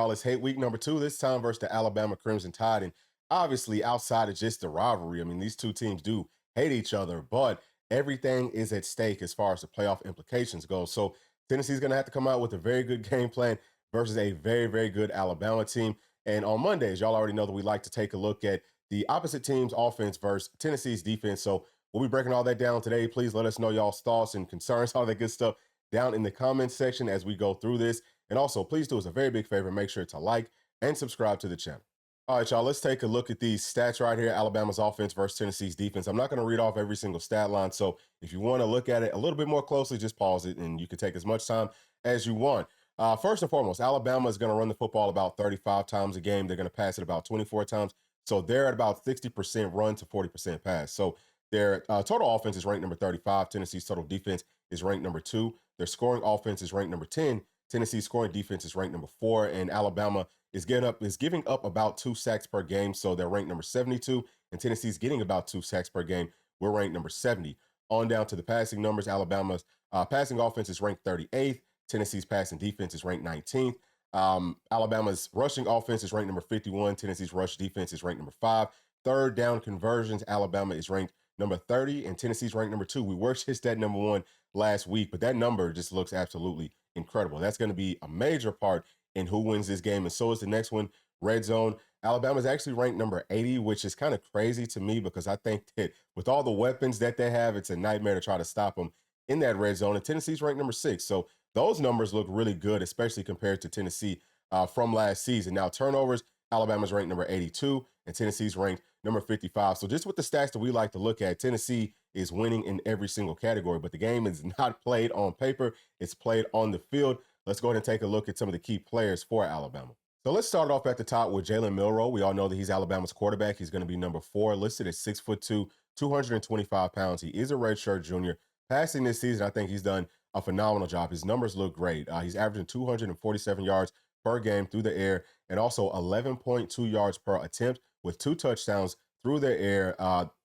y'all. It's hate week number 2, this time versus the Alabama Crimson Tide. And obviously, outside of just the rivalry, I mean, these two teams do hate each other, but everything is at stake as far as the playoff implications go. So Tennessee's going to have to come out with a very good game plan versus a very, very good Alabama team. And on Mondays, y'all already know that we like to take a look at the opposite team's offense versus Tennessee's defense. So we'll be breaking all that down today. Please let us know y'all's thoughts and concerns, all that good stuff down in the comments section as we go through this. And also, please do us a very big favor. Make sure to like and subscribe to the channel. All right, y'all, let's take a look at these stats right here. Alabama's offense versus Tennessee's defense. I'm not going to read off every single stat line. So if you want to look at it a little bit more closely, just pause it and you can take as much time as you want. First and foremost, Alabama is going to run the football about 35 times a game. They're going to pass it about 24 times. So they're at about 60% run to 40% pass. So their total offense is ranked number 35. Tennessee's total defense is ranked number 2. Their scoring offense is ranked number 10. Tennessee's scoring defense is ranked number 4. And Alabama is giving up about 2 sacks per game. So they're ranked number 72. And Tennessee's getting about 2 sacks per game. We're ranked number 70. On down to the passing numbers, Alabama's passing offense is ranked 38th. Tennessee's passing defense is ranked 19th. Alabama's rushing offense is ranked number 51. Tennessee's rush defense is ranked number 5. Third down conversions, Alabama is ranked number 30, and Tennessee's ranked number 2. We were just at number 1 last week, but that number just looks absolutely incredible. That's going to be a major part in who wins this game, and so is the next one, red zone. Alabama's actually ranked number 80, which is kind of crazy to me because I think that with all the weapons that they have, it's a nightmare to try to stop them in that red zone, and Tennessee's ranked number 6. So those numbers look really good, especially compared to Tennessee from last season. Now, turnovers, Alabama's ranked number 82, and Tennessee's ranked number 55. So just with the stats that we like to look at, Tennessee is winning in every single category, but the game is not played on paper. It's played on the field. Let's go ahead and take a look at some of the key players for Alabama. So let's start off at the top with Jalen Milroe. We all know that he's Alabama's quarterback. He's going to be number 4, listed at 6'2", 225 pounds. He is a redshirt junior. Passing this season, I think he's done a phenomenal job. His numbers look great. He's averaging 247 yards per game through the air and also 11.2 yards per attempt with 2 touchdowns through the air,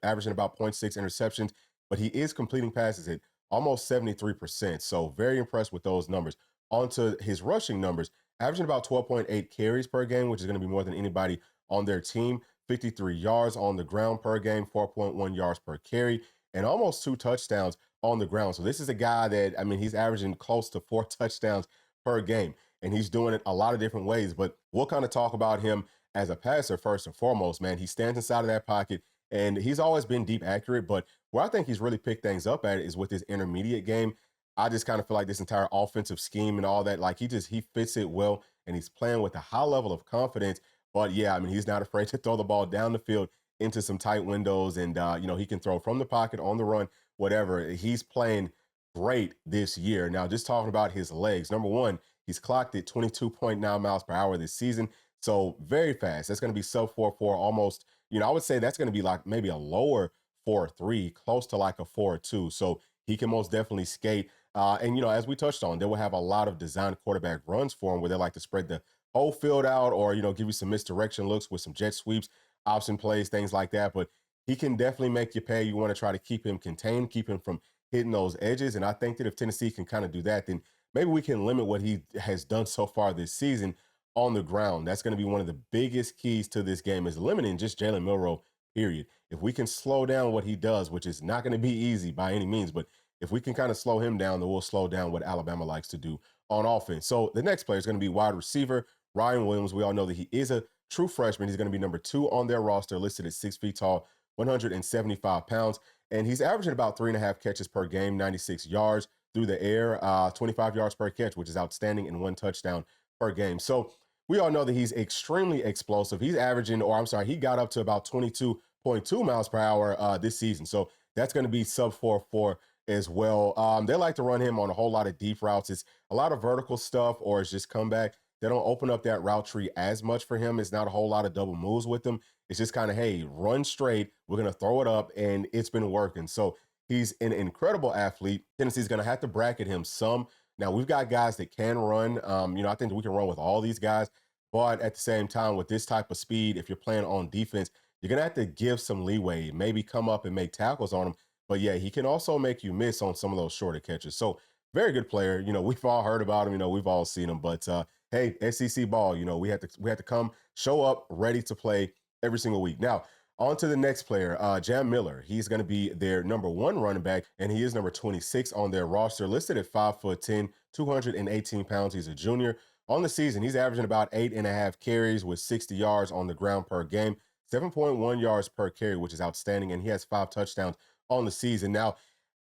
averaging about 0.6 interceptions. But he is completing passes at almost 73%. So very impressed with those numbers. On to his rushing numbers, averaging about 12.8 carries per game, which is going to be more than anybody on their team. 53 yards on the ground per game, 4.1 yards per carry, and almost 2 touchdowns on the ground. So this is a guy that, I mean, he's averaging close to 4 touchdowns per game, and he's doing it a lot of different ways. But we'll kind of talk about him as a passer first and foremost, man. He stands inside of that pocket, and he's always been deep accurate. But where I think he's really picked things up at is with his intermediate game. I just kind of feel like this entire offensive scheme and all that, like he fits it well, and he's playing with a high level of confidence. But yeah, I mean, he's not afraid to throw the ball down the field into some tight windows, and he can throw from the pocket, on the run, whatever. He's playing great this year. Now, just talking about his legs, number 1, he's clocked at 22.9 miles per hour this season. So very fast. That's going to be sub 4.4, almost, I would say that's going to be like maybe a lower 4.3, close to like a 4.2. So he can most definitely skate. And as we touched on, they will have a lot of designed quarterback runs for him where they like to spread the whole field out or, give you some misdirection looks with some jet sweeps, option plays, things like that. But he can definitely make you pay. You want to try to keep him contained, keep him from hitting those edges. And I think that if Tennessee can kind of do that, then maybe we can limit what he has done so far this season on the ground. That's going to be one of the biggest keys to this game, is limiting just Jalen Milroe, period. If we can slow down what he does, which is not going to be easy by any means, but if we can kind of slow him down, then we'll slow down what Alabama likes to do on offense. So the next player is going to be wide receiver Ryan Williams. We all know that he is a true freshman. He's going to be number 2 on their roster, listed at 6 feet tall, 175 pounds. And he's averaging about 3.5 catches per game, 96 yards through the air, 25 yards per catch, which is outstanding, and 1 touchdown per game. So we all know that he's extremely explosive. He's averaging, he got up to about 22.2 miles per hour this season. So that's going to be sub 4.4 as well. They like to run him on a whole lot of deep routes. It's a lot of vertical stuff, or it's just comeback. They don't open up that route tree as much for him. It's not a whole lot of double moves with him. It's just kind of, hey, run straight. We're going to throw it up, and it's been working. So he's an incredible athlete. Tennessee's going to have to bracket him some. Now, we've got guys that can run. I think that we can run with all these guys. But at the same time, with this type of speed, if you're playing on defense, you're going to have to give some leeway, maybe come up and make tackles on him. But yeah, he can also make you miss on some of those shorter catches. So very good player. We've all heard about him. We've all seen him. But hey, SEC ball, we had to come show up ready to play every single week. Now, on to the next player, Jam Miller. He's going to be their number one running back, and he is number 26 on their roster, listed at 5'10", 218 pounds. He's a junior. On the season, he's averaging about 8.5 carries with 60 yards on the ground per game, 7.1 yards per carry, which is outstanding, and he has 5 touchdowns on the season. Now,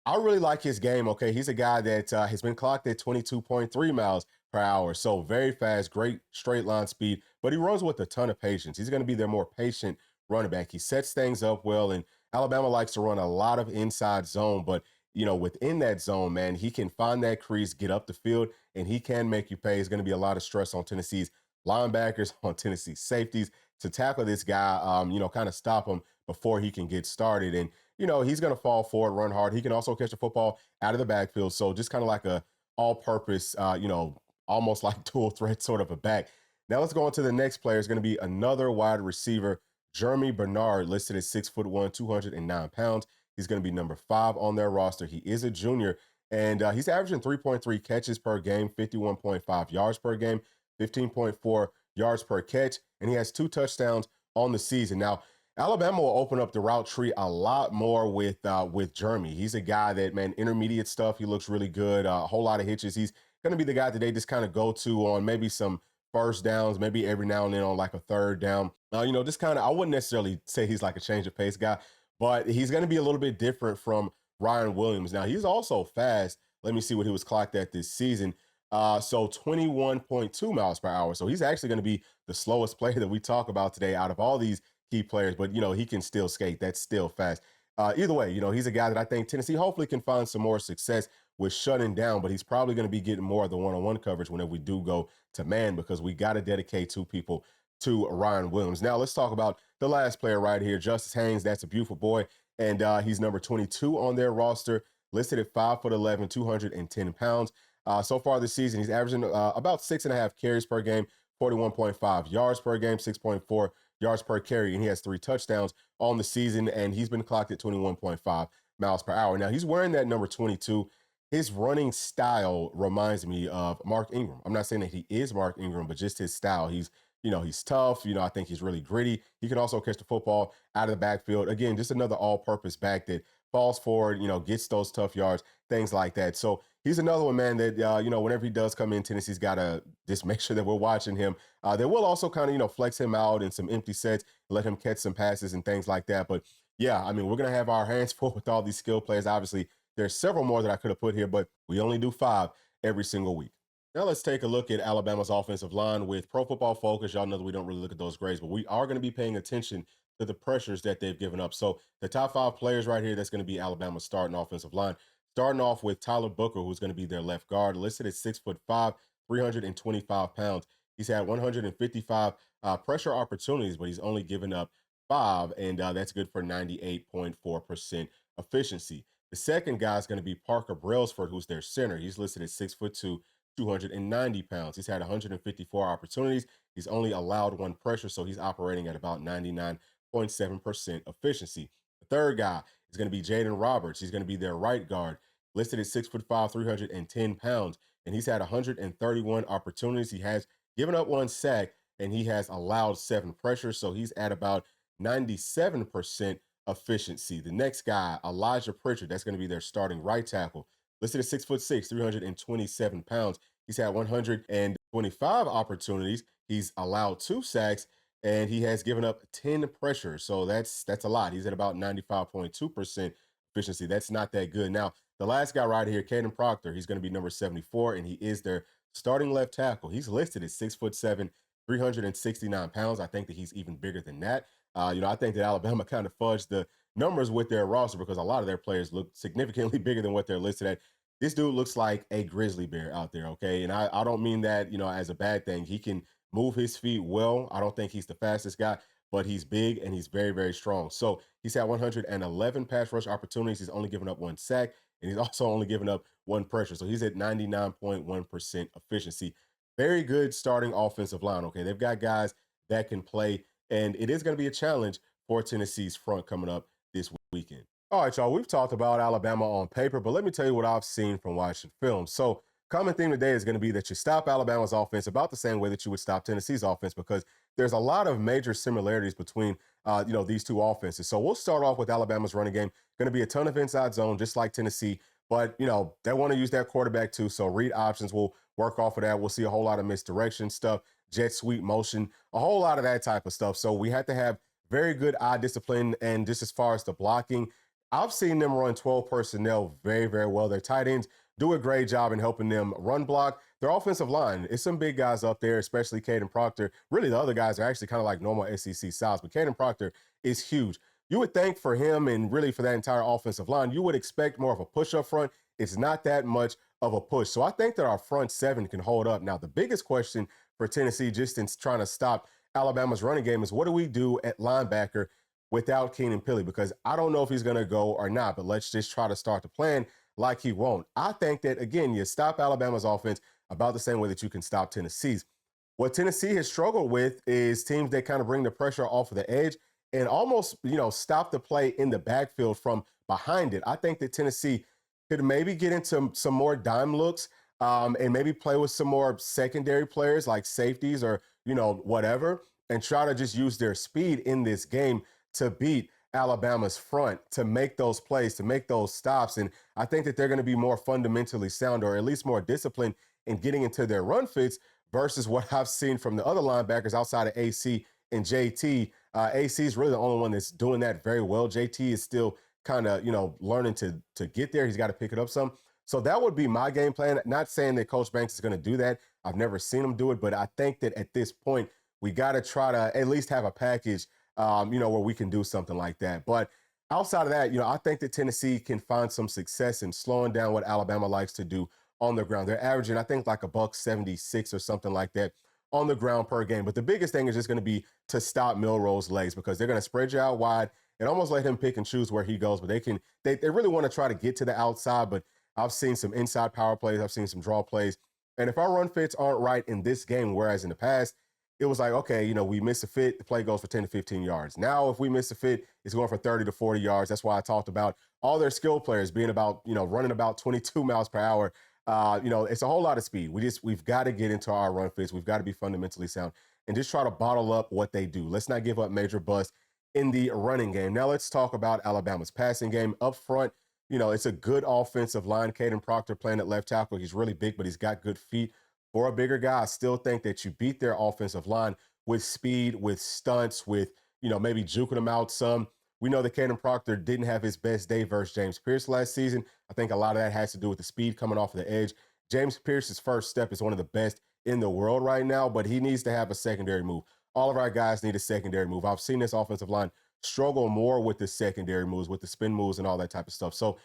I really like his game. Okay, he's a guy that has been clocked at 22.3 miles per hour, so very fast, great straight line speed, but he runs with a ton of patience. He's going to be their more patient running back. He sets things up well, and Alabama likes to run a lot of inside zone, but within that zone, man, he can find that crease, get up the field, and he can make you pay. It's going to be a lot of stress on Tennessee's linebackers, on Tennessee's safeties to tackle this guy, kind of stop him before he can get started. And he's going to fall forward, run hard. He can also catch the football out of the backfield. So just kind of like a all-purpose, almost like dual threat sort of a back. Now let's go on to the next player. It's going to be another wide receiver, Jeremy Bernard, listed at 6'1", 209 pounds. He's going to be number 5 on their roster. He is a junior, and he's averaging 3.3 catches per game, 51.5 yards per game, 15.4 yards per catch, and he has 2 touchdowns on the season. Now, Alabama will open up the route tree a lot more with Jeremy. He's a guy that, man, intermediate stuff, he looks really good, a whole lot of hitches. He's going to be the guy that they just kind of go to on maybe some first downs, maybe every now and then on like a third down. Just kind of, I wouldn't necessarily say he's like a change of pace guy, but he's going to be a little bit different from Ryan Williams. Now, he's also fast. Let me see what he was clocked at this season. So 21.2 miles per hour. So he's actually going to be the slowest player that we talk about today out of all these key players, but he can still skate. That's still fast. Either way, he's a guy that I think Tennessee hopefully can find some more success with shutting down, but he's probably going to be getting more of the one-on-one coverage whenever we do go to man, because we got to dedicate 2 people to Ryan Williams. Now let's talk about the last player right here, Justice Haynes. That's a beautiful boy, and he's number 22 on their roster, listed at 5'11", 210 pounds. So far this season, he's averaging about 6.5 carries per game, 41.5 yards per game, 6.4 yards per carry, and he has 3 touchdowns on the season, and he's been clocked at 21.5 miles per hour. Now, he's wearing that number 22. His running style reminds me of Mark Ingram. I'm not saying that he is Mark Ingram, but just his style. He's tough. I think he's really gritty. He can also catch the football out of the backfield. Again, just another all-purpose back that falls forward, gets those tough yards, things like that. So he's another one, man, that, whenever he does come in, Tennessee's got to just make sure that we're watching him. They will also kind of, flex him out in some empty sets, let him catch some passes and things like that. But yeah, I mean, we're going to have our hands full with all these skill players. Obviously, there's several more that I could have put here, but we only do 5 every single week. Now let's take a look at Alabama's offensive line with Pro Football Focus. Y'all know that we don't really look at those grades, but we are going to be paying attention to the pressures that they've given up. So the top 5 players right here, that's going to be Alabama's starting offensive line. Starting off with Tyler Booker, who's going to be their left guard, listed at 6'5", 325 pounds. He's had 155 pressure opportunities, but he's only given up 5, and that's good for 98.4% efficiency. The second guy is going to be Parker Brailsford, who's their center. He's listed at 6'2", 290 pounds. He's had 154 opportunities. He's only allowed 1 pressure, so he's operating at about 99.7% efficiency. The third guy is going to be Jaden Roberts. He's going to be their right guard, listed at 6'5", 310 pounds, and he's had 131 opportunities. He has given up 1 sack, and he has allowed 7 pressures, so he's at about 97% efficiency. The next guy, Elijah Pritchard, that's going to be their starting right tackle, listed at 6'6", 327 pounds. He's had 125 opportunities. He's allowed 2 sacks, and he has given up 10 pressures. So that's a lot. He's at about 95.2% efficiency. That's not that good. Now, the last guy right here, Caden Proctor, he's going to be number 74, and he is their starting left tackle. He's listed at 6'7", 369 pounds. I think that he's even bigger than that. I think that Alabama kind of fudged the numbers with their roster because a lot of their players look significantly bigger than what they're listed at. This dude looks like a grizzly bear out there, okay? And I don't mean that, as a bad thing. He can move his feet well. I don't think he's the fastest guy, but he's big and he's very, very strong. So he's had 111 pass rush opportunities. He's only given up 1 sack, and he's also only given up 1 pressure. So he's at 99.1% efficiency. Very good starting offensive line, okay? They've got guys that can play, and it is going to be a challenge for Tennessee's front coming up this weekend. All right, y'all, we've talked about Alabama on paper, but let me tell you what I've seen from watching film. So common theme today is going to be that you stop Alabama's offense about the same way that you would stop Tennessee's offense, because there's a lot of major similarities between these two offenses. So we'll start off with Alabama's running game. Going to be a ton of inside zone, just like Tennessee. But, they want to use that quarterback too. So read options will work off of that. We'll see a whole lot of misdirection stuff, jet sweep motion, a whole lot of that type of stuff. So we have to have very good eye discipline. And just as far as the blocking, I've seen them run 12 personnel very, very well. Their tight ends do a great job in helping them run block. Their offensive line, it's some big guys up there, especially Caden Proctor. Really, the other guys are actually kind of like normal SEC size, but Caden Proctor is huge. You would think for him and really for that entire offensive line, you would expect more of a push up front. It's not that much of a push. So I think that our front seven can hold up. Now, the biggest question for Tennessee, just in trying to stop Alabama's running game, is what do we do at linebacker without Keenan Pili? Because I don't know if he's going to go or not, but let's just try to start the plan like he won't. I think that, again, you stop Alabama's offense about the same way that you can stop Tennessee's. What Tennessee has struggled with is teams that kind of bring the pressure off of the edge and almost, stop the play in the backfield from behind it. I think that Tennessee could maybe get into some more dime looks and maybe play with some more secondary players like safeties or, whatever, and try to just use their speed in this game to beat Alabama's front, to make those plays, to make those stops. And I think that they're going to be more fundamentally sound, or at least more disciplined in getting into their run fits versus what I've seen from the other linebackers outside of AC and JT. AC is really the only one that's doing that very well. JT is still kind of, learning to get there. He's got to pick it up some. So that would be my game plan. Not saying that Coach Banks is going to do that. I've never seen him do it, but I think that at this point, we got to try to at least have a package, where we can do something like that. But outside of that, I think that Tennessee can find some success in slowing down what Alabama likes to do on the ground. They're averaging, I think, like a $176 or something like that on the ground per game. But the biggest thing is just going to be to stop Milroe's legs, because they're going to spread you out wide and almost let him pick and choose where he goes. But they really want to try to get to the outside. But I've seen some inside power plays. I've seen some draw plays. And if our run fits aren't right in this game, whereas in the past, it was like, okay, we miss a fit, the play goes for 10 to 15 yards. Now, if we miss a fit, it's going for 30 to 40 yards. That's why I talked about all their skill players being about, running about 22 miles per hour. It's a whole lot of speed. We've got to get into our run fits. We've got to be fundamentally sound and just try to bottle up what they do. Let's not give up major busts in the running game. Now let's talk about Alabama's passing game up front. It's a good offensive line. Caden Proctor playing at left tackle. He's really big, but he's got good feet. For a bigger guy, I still think that you beat their offensive line with speed, with stunts, with, maybe juking them out some. We know that Keenan Proctor didn't have his best day versus James Pierce last season. I think a lot of that has to do with the speed coming off of the edge. James Pierce's first step is one of the best in the world right now, but he needs to have a secondary move. All of our guys need a secondary move. I've seen this offensive line struggle more with the secondary moves, with the spin moves and all that type of stuff. So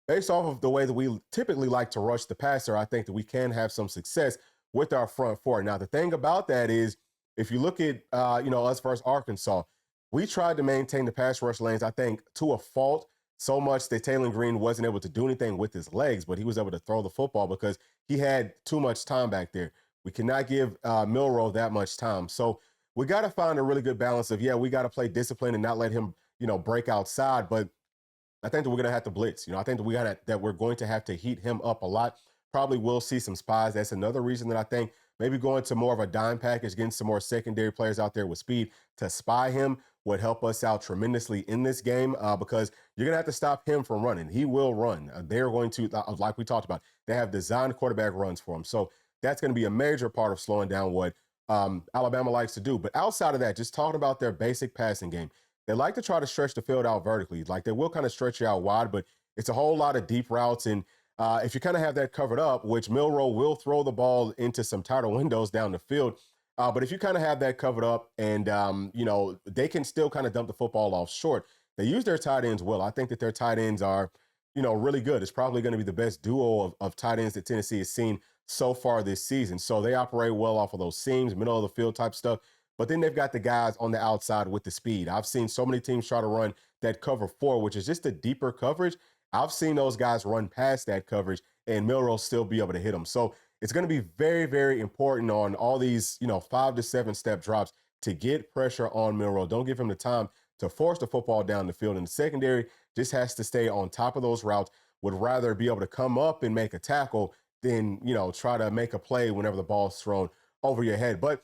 based off of the way that we typically like to rush the passer, I think that we can have some success with our front four. Now, the thing about that is, if you look at, us versus Arkansas, we tried to maintain the pass rush lanes, I think, to a fault, so much that Taylor Green wasn't able to do anything with his legs, but he was able to throw the football because he had too much time back there. We cannot give Milroe that much time. So we got to find a really good balance of, we got to play discipline and not let him, break outside. But I think that we're going to have to blitz. I think that we're going to have to heat him up a lot. Probably will see some spies. That's another reason that I think maybe going to more of a dime package, getting some more secondary players out there with speed to spy him would help us out tremendously in this game because you're going to have to stop him from running. He will run. They're going to, like we talked about, they have designed quarterback runs for him. So that's going to be a major part of slowing down what Alabama likes to do. But outside of that, just talking about their basic passing game, they like to try to stretch the field out vertically. Like they will kind of stretch you out wide, but it's a whole lot of deep routes. And if you kind of have that covered up, which Milroe will throw the ball into some tighter windows down the field, but if you kind of have that covered up and, they can still kind of dump the football off short. They use their tight ends well. I think that their tight ends are, really good. It's probably going to be the best duo of tight ends that Tennessee has seen so far this season. So they operate well off of those seams, middle of the field type stuff. But then they've got the guys on the outside with the speed. I've seen so many teams try to run that cover four, which is just a deeper coverage. I've seen those guys run past that coverage and Milroe still be able to hit them. So it's going to be very, very important on all these, 5 to 7 step drops to get pressure on Milroe. Don't give him the time to force the football down the field. And the secondary just has to stay on top of those routes, would rather be able to come up and make a tackle than, try to make a play whenever the ball's thrown over your head. But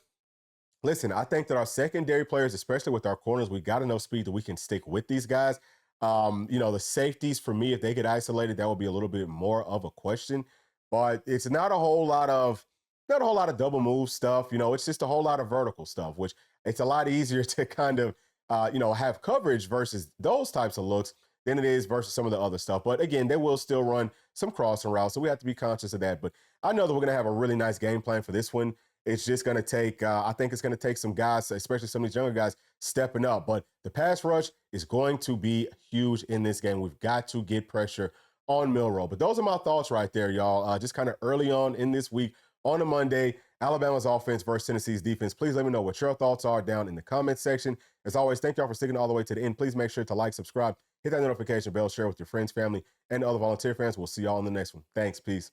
listen, I think that our secondary players, especially with our corners, we got enough speed that we can stick with these guys. The safeties for me, if they get isolated, that would be a little bit more of a question. But it's not a whole lot of double move stuff. It's just a whole lot of vertical stuff, which it's a lot easier to kind of have coverage versus those types of looks than it is versus some of the other stuff. But again, they will still run some crossing routes, so we have to be conscious of that. But I know that we're going to have a really nice game plan for this one. It's just going to take, I think it's going to take some guys, especially some of these younger guys, stepping up. But the pass rush is going to be huge in this game. We've got to get pressure on Milroe. But those are my thoughts right there, y'all. Just kind of early on in this week on a Monday, Alabama's offense versus Tennessee's defense. Please let me know what your thoughts are down in the comments section. As always, thank y'all for sticking all the way to the end. Please make sure to like, subscribe, hit that notification bell, share with your friends, family, and other volunteer fans. We'll see y'all in the next one. Thanks. Peace.